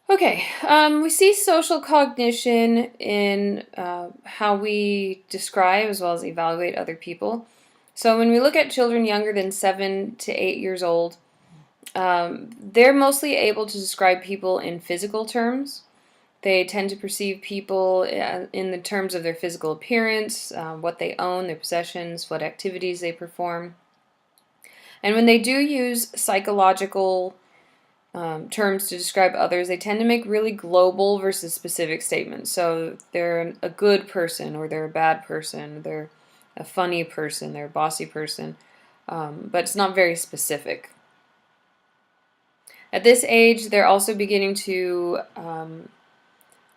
Okay, we see social cognition in how we describe as well as evaluate other people. So when we look at children younger than 7 to 8 years old, they're mostly able to describe people in physical terms. They tend to perceive people in the terms of their physical appearance, what they own, their possessions, what activities they perform. And when they do use psychological terms to describe others, they tend to make really global versus specific statements. So they're a good person, or they're a bad person, they're a funny person, they're a bossy person, but it's not very specific. At this age, they're also beginning to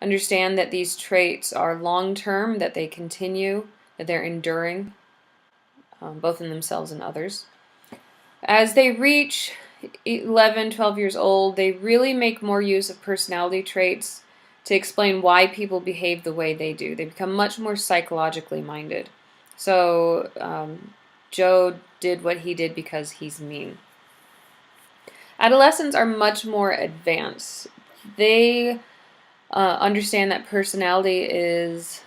understand that these traits are long-term, that they continue, that they're enduring, both in themselves and others. As they reach 11, 12 years old, they really make more use of personality traits to explain why people behave the way they do. They become much more psychologically minded. So, Joe did what he did because he's mean. Adolescents are much more advanced. They understand that personality is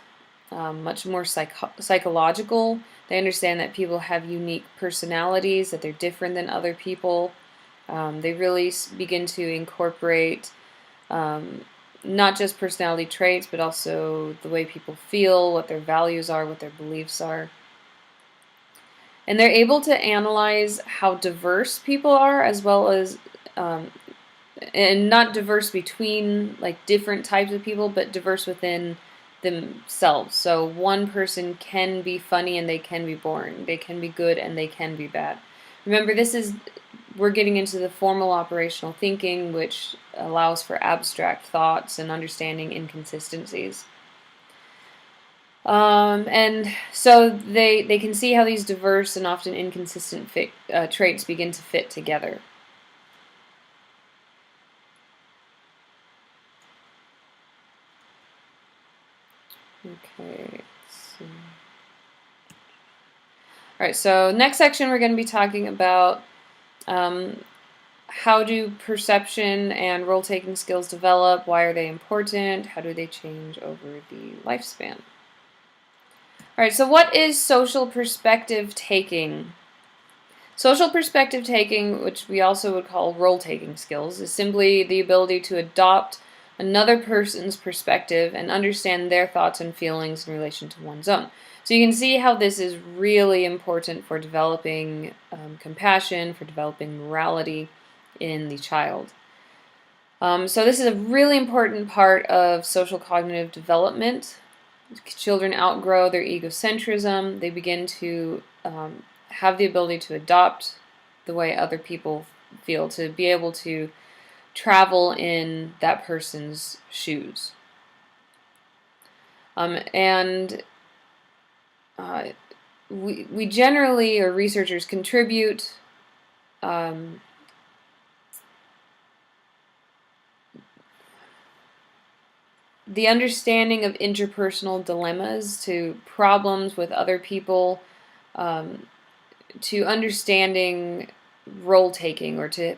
much more psychological. They understand that people have unique personalities, that they're different than other people. They really begin to incorporate not just personality traits, but also the way people feel, what their values are, what their beliefs are. And they're able to analyze how diverse people are, as well as, and not diverse between like different types of people, but diverse within themselves. So one person can be funny and they can be boring. They can be good and they can be bad. Remember, we're getting into the formal operational thinking, which allows for abstract thoughts and understanding inconsistencies. And so they can see how these diverse and often inconsistent traits begin to fit together. Okay, let's see. All right, so next section we're going to be talking about how do perception and role-taking skills develop? Why are they important? How do they change over the lifespan? All right, so what is social perspective taking? Social perspective taking, which we also would call role-taking skills, is simply the ability to adopt another person's perspective and understand their thoughts and feelings in relation to one's own. So you can see how this is really important for developing compassion, for developing morality in the child. So this is a really important part of social cognitive development. Children outgrow their egocentrism. They begin to have the ability to adopt the way other people feel, to be able to travel in that person's shoes. And we generally, or researchers, contribute the understanding of interpersonal dilemmas to problems with other people, to understanding role taking, or to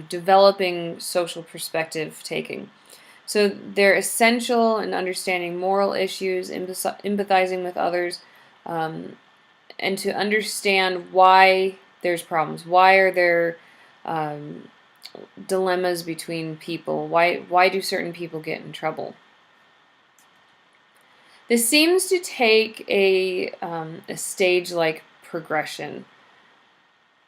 developing social perspective taking. So they're essential in understanding moral issues, empathizing with others, and to understand why there's problems. Why are there dilemmas between people? Why do certain people get in trouble? This seems to take a stage-like progression,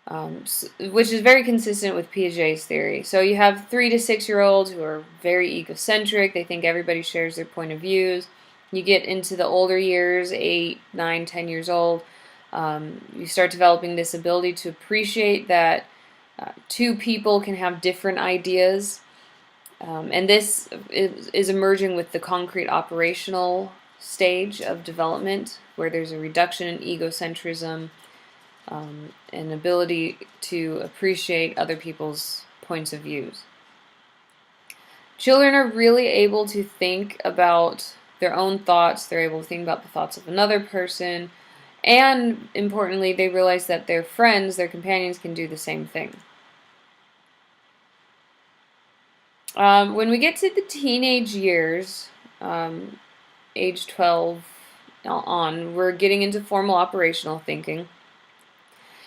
which is very consistent with Piaget's theory. So you have 3 to 6-year-olds who are very egocentric. They think everybody shares their point of views. You get into the older years, 8, 9, 10 years old. You start developing this ability to appreciate that two people can have different ideas. And this is emerging with the concrete operational stage of development, where there's a reduction in egocentrism, an ability to appreciate other people's points of views. Children are really able to think about their own thoughts. They're able to think about the thoughts of another person. And importantly, they realize that their friends, their companions, can do the same thing. When we get to the teenage years, age 12 on, we're getting into formal operational thinking.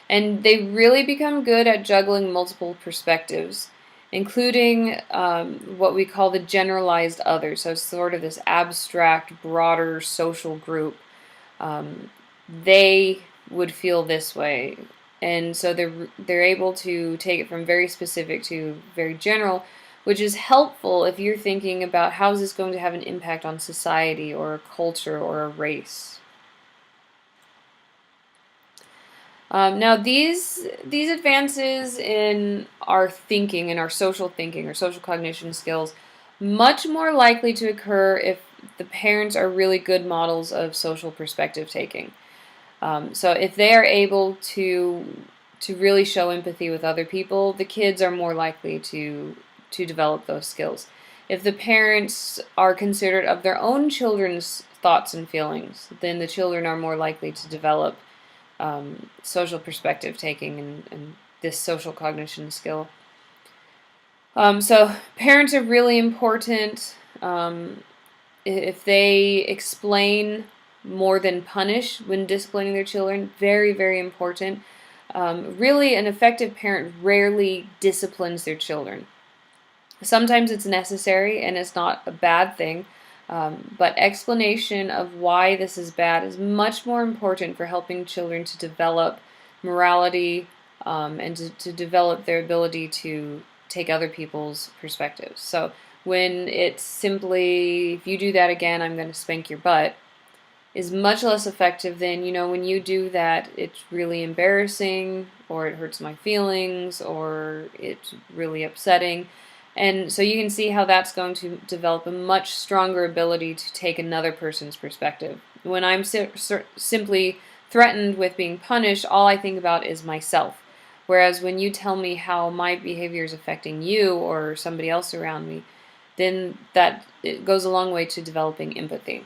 And they really become good at juggling multiple perspectives, including what we call the generalized other. So, sort of this abstract, broader social group. They would feel this way. And so they're able to take it from very specific to very general, which is helpful if you're thinking about how is this going to have an impact on society or a culture or a race. Now, these advances in our thinking, in our social thinking, or social cognition skills, much more likely to occur if the parents are really good models of social perspective taking. So if they are able to really show empathy with other people, the kids are more likely to develop those skills. If the parents are considerate of their own children's thoughts and feelings, then the children are more likely to develop social perspective taking and this social cognition skill. So parents are really important. If they explain more than punish when disciplining their children, very, very important. Really, an effective parent rarely disciplines their children. Sometimes it's necessary and it's not a bad thing, but explanation of why this is bad is much more important for helping children to develop morality and to develop their ability to take other people's perspectives. So when it's simply, if you do that again, I'm going to spank your butt, is much less effective than, when you do that, it's really embarrassing, or it hurts my feelings, or it's really upsetting. And so you can see how that's going to develop a much stronger ability to take another person's perspective. When I'm simply threatened with being punished, all I think about is myself. Whereas when you tell me how my behavior is affecting you or somebody else around me, then it goes a long way to developing empathy.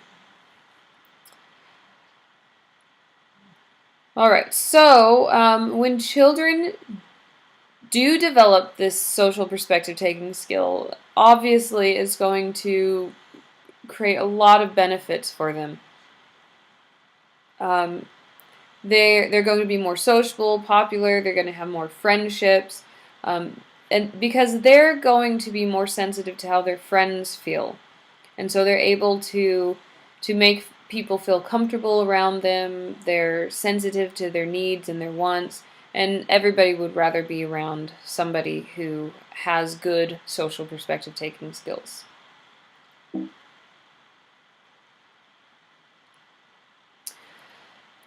All right, so when children do develop this social perspective taking skill, obviously it's going to create a lot of benefits for them. They're going to be more sociable, popular, they're going to have more friendships, and because they're going to be more sensitive to how their friends feel. And so they're able to make people feel comfortable around them, they're sensitive to their needs and their wants, and everybody would rather be around somebody who has good social perspective taking skills.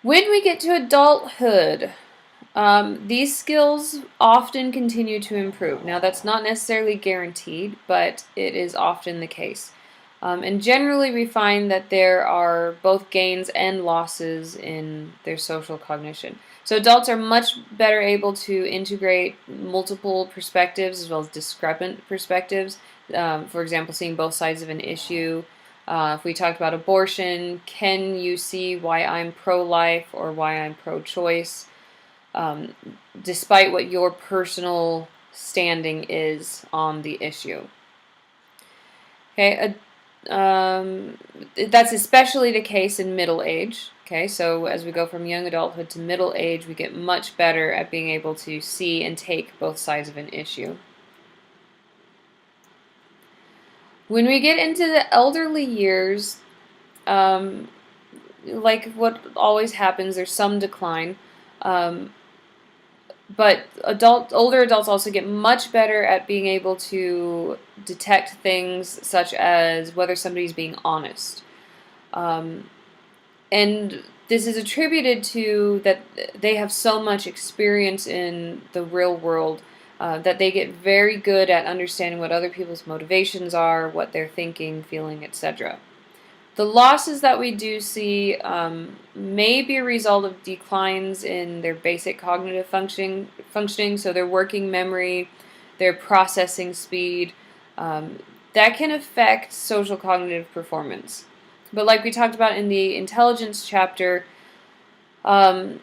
When we get to adulthood, these skills often continue to improve. Now, that's not necessarily guaranteed, but it is often the case. And generally, we find that there are both gains and losses in their social cognition. So adults are much better able to integrate multiple perspectives as well as discrepant perspectives. For example, seeing both sides of an issue. If we talked about abortion, can you see why I'm pro-life or why I'm pro-choice, despite what your personal standing is on the issue? Okay, that's especially the case in middle age. Okay, so as we go from young adulthood to middle age, we get much better at being able to see and take both sides of an issue. When we get into the elderly years, like what always happens, there's some decline. But older adults also get much better at being able to detect things such as whether somebody's being honest. And this is attributed to that they have so much experience in the real world that they get very good at understanding what other people's motivations are, what they're thinking, feeling, etc. The losses that we do see may be a result of declines in their basic cognitive functioning, so their working memory, their processing speed. That can affect social cognitive performance. But like we talked about in the intelligence chapter, not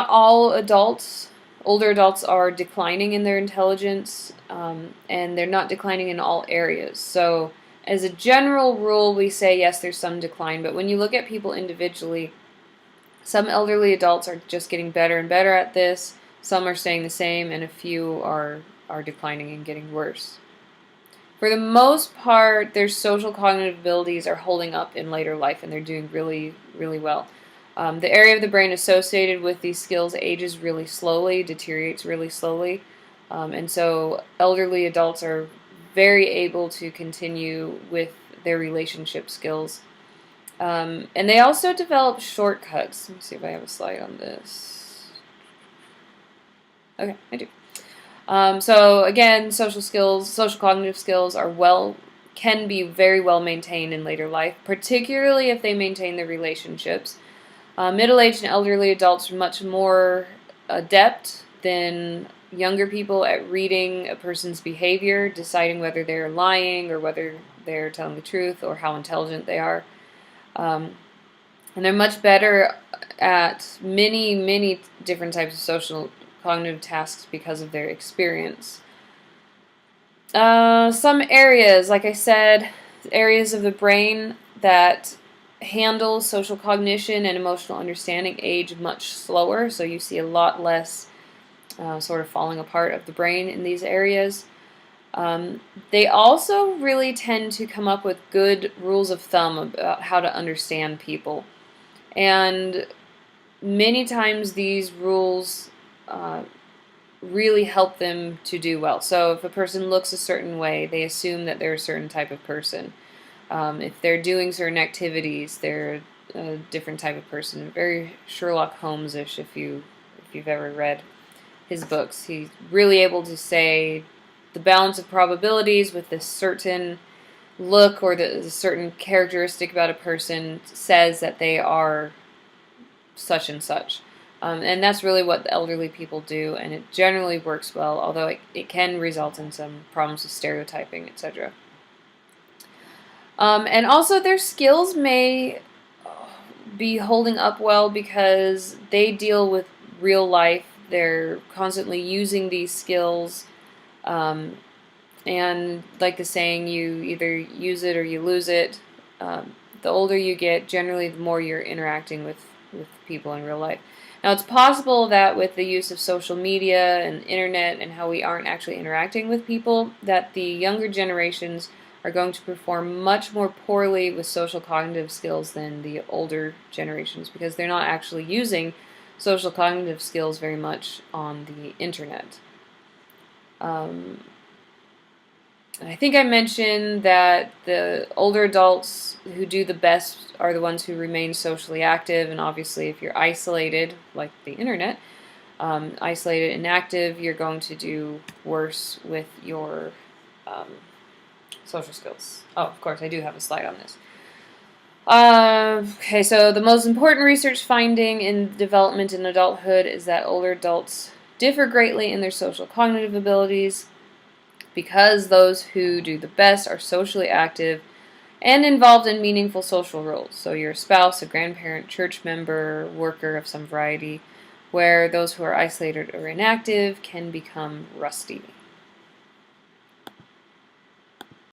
all adults older adults are declining in their intelligence, and they're not declining in all areas. So as a general rule, we say, yes, there's some decline, but when you look at people individually, some elderly adults are just getting better and better at this, some are staying the same, and a few are declining and getting worse. For the most part, their social cognitive abilities are holding up in later life, and they're doing really, really well. The area of the brain associated with these skills ages really slowly, deteriorates really slowly, and so elderly adults are very able to continue with their relationship skills. And they also develop shortcuts. Let me see if I have a slide on this. Okay, I do. So again, social skills, social cognitive skills can be very well maintained in later life, particularly if they maintain their relationships. Middle-aged and elderly adults are much more adept than younger people at reading a person's behavior, deciding whether they're lying or whether they're telling the truth or how intelligent they are. And they're much better at many, many different types of social cognitive tasks because of their experience. Some areas, like I said, areas of the brain that handle social cognition and emotional understanding age much slower, so you see a lot less sort of falling apart of the brain in these areas. They also really tend to come up with good rules of thumb about how to understand people. And many times these rules really help them to do well. So if a person looks a certain way, they assume that they're a certain type of person. If they're doing certain activities, they're a different type of person. Very Sherlock Holmes-ish if you've ever read his books. He's really able to say the balance of probabilities with this certain look or the certain characteristic about a person says that they are such and such. And that's really what the elderly people do, and it generally works well, although it can result in some problems with stereotyping, etc. And also their skills may be holding up well because they deal with real life. They're constantly using these skills, and like the saying, you either use it or you lose it. The older you get, generally the more you're interacting with people in real life. Now, it's possible that with the use of social media and internet and how we aren't actually interacting with people, that the younger generations are going to perform much more poorly with social cognitive skills than the older generations because they're not actually using social cognitive skills very much on the internet. I think I mentioned that the older adults who do the best are the ones who remain socially active, and obviously if you're isolated, like the internet, isolated, inactive, you're going to do worse with your social skills. Oh, of course, I do have a slide on this. Okay, so the most important research finding in development in adulthood is that older adults differ greatly in their social cognitive abilities because those who do the best are socially active and involved in meaningful social roles. So you're a spouse, a grandparent, church member, worker of some variety, where those who are isolated or inactive can become rusty.